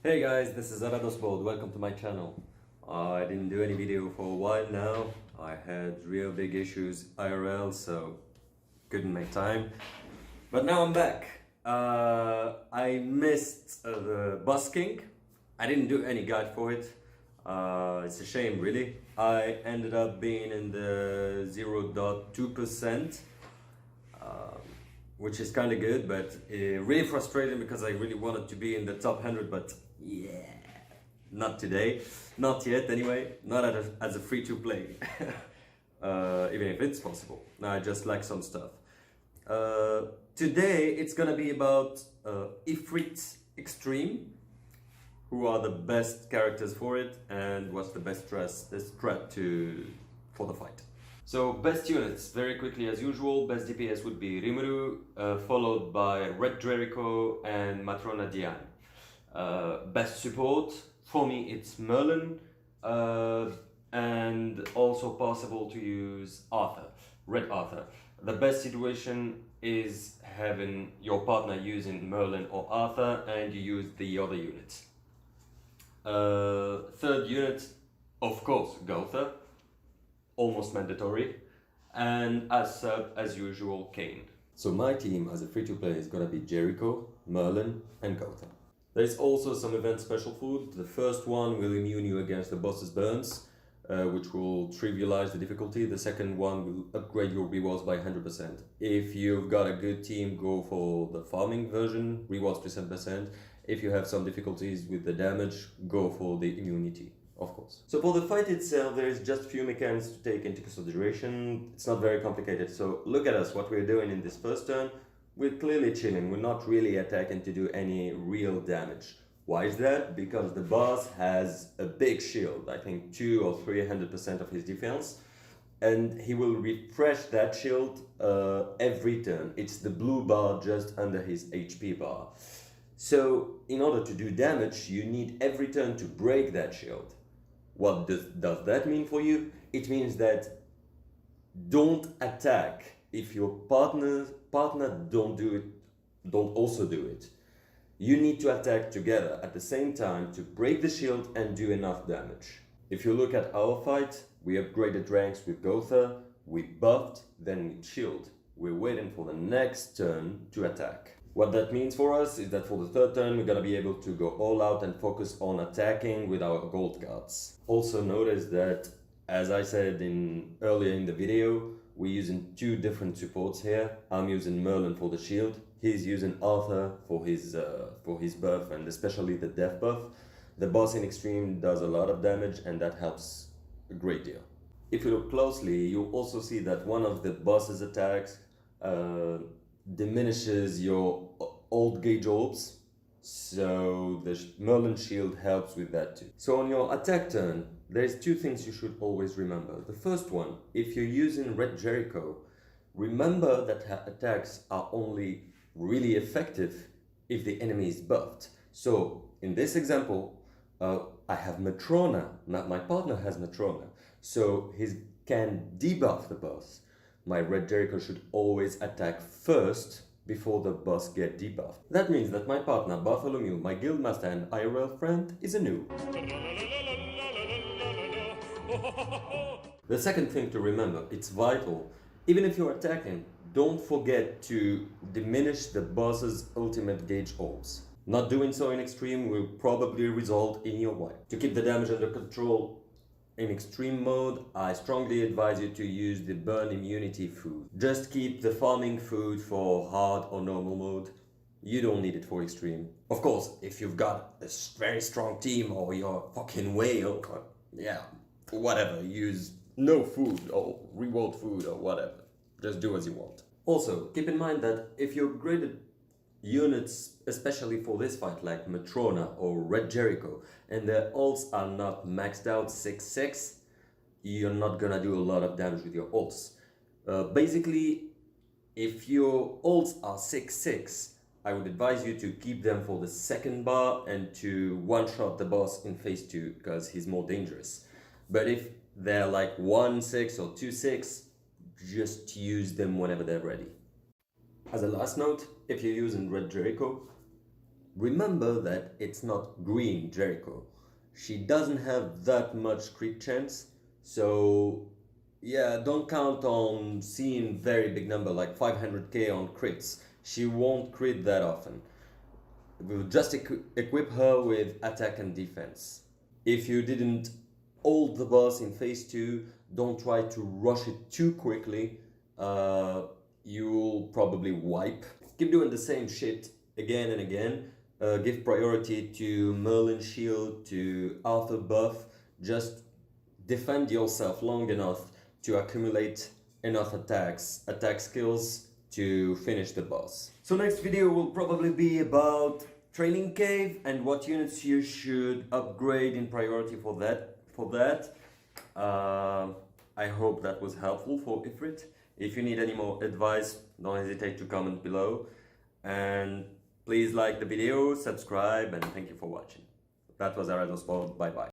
Hey guys, this is Aradospod. Welcome to my channel. I didn't do any video for a while now. I had real big issues IRL, so couldn't make time. But now I'm back. I missed the busking. I didn't do any guide for it. It's a shame, really. I ended up being in the 0.2%. Which is kind of good, but really frustrating because I really wanted to be in the top 100, but yeah, not today, not yet anyway, not as a free-to-play, even if it's possible. I just like some stuff. Today it's gonna be about IFRIT Extreme, who are the best characters for it, and what's the best strat for the fight. So best units, very quickly as usual, best DPS would be Rimuru, followed by Red Jericho and Matrona Diane. Best support, for me it's Merlin, and also possible to use Arthur, Red Arthur. The best situation is having your partner using Merlin or Arthur and you use the other units. Third unit, of course, Gotha. Almost mandatory, and as sub, as usual, Kane. So my team as a free-to-play is gonna be Jericho, Merlin, and Gotha. There's also some event special food. The first one will immune you against the boss's burns, which will trivialize the difficulty. The second one will upgrade your rewards by 100%. If you've got a good team, go for the farming version, rewards +10%. If you have some difficulties with the damage, go for the immunity. Of course. So for the fight itself, there is just a few mechanics to take into consideration. It's not very complicated. So look at us, what we're doing in this first turn. We're clearly chilling. We're not really attacking to do any real damage. Why is that? Because the boss has a big shield, I think 200 or 300% of his defense. And he will refresh that shield every turn. It's the blue bar just under his HP bar. So in order to do damage, you need every turn to break that shield. What does that mean for you? It means that don't attack if your partner don't also do it. You need to attack together at the same time to break the shield and do enough damage. If you look at our fight, we upgraded ranks with Gotha, we buffed, then we chilled. We're waiting for the next turn to attack. What that means for us is that for the third turn we're gonna be able to go all out and focus on attacking with our gold cards. Also notice that, as I said earlier in the video, we're using two different supports here. I'm using Merlin for the shield, he's using Arthur for his buff and especially the death buff. The boss in Extreme does a lot of damage and that helps a great deal. If you look closely, you'll also see that one of the boss's attacks diminishes your old gauge orbs, so the Merlin shield helps with that too. So on your attack turn, there's two things you should always remember. The first one, if you're using Red Jericho, remember that attacks are only really effective if the enemy is buffed. So in this example, I have Matrona, my partner has Matrona, so he can debuff the boss. My Red Jericho should always attack first before the boss get debuffed. That means that my partner, Bartholomew, my guildmaster and IRL friend, is a noob. The second thing to remember, it's vital, even if you're attacking, don't forget to diminish the boss's ultimate gauge orbs. Not doing so in Extreme will probably result in your wipe. To keep the damage under control, in Extreme mode, I strongly advise you to use the burn immunity food. Just keep the farming food for hard or normal mode. You don't need it for Extreme. Of course, if you've got a very strong team or you're a fucking whale, yeah, whatever, use no food or reward food or whatever. Just do as you want. Also, keep in mind that if you upgraded units, especially for this fight, like Matrona or Red Jericho, and their ults are not maxed out 6-6, you're not gonna do a lot of damage with your ults. Basically, if your ults are 6-6, I would advise you to keep them for the second bar and to one-shot the boss in phase 2 because he's more dangerous. But if they're like 1-6 or 2-6, just use them whenever they're ready. As a last note, if you're using Red Jericho, Remember that it's not green Jericho. She doesn't have that much crit chance, so yeah, don't count on seeing very big number like 500k on crits. She won't crit that often. We'll just equip her with attack and defense. If you didn't hold the boss in phase 2, don't try to rush it too quickly. You'll probably wipe. Keep doing the same shit again and again. Give priority to Merlin shield, to Arthur buff. Just defend yourself long enough to accumulate enough attack skills to finish the boss. So next video will probably be about training cave and what units you should upgrade in priority for that. I hope that was helpful for IFRIT. If you need any more advice, don't hesitate to comment below. And please like the video, subscribe, and thank you for watching. That was Sport. Bye bye.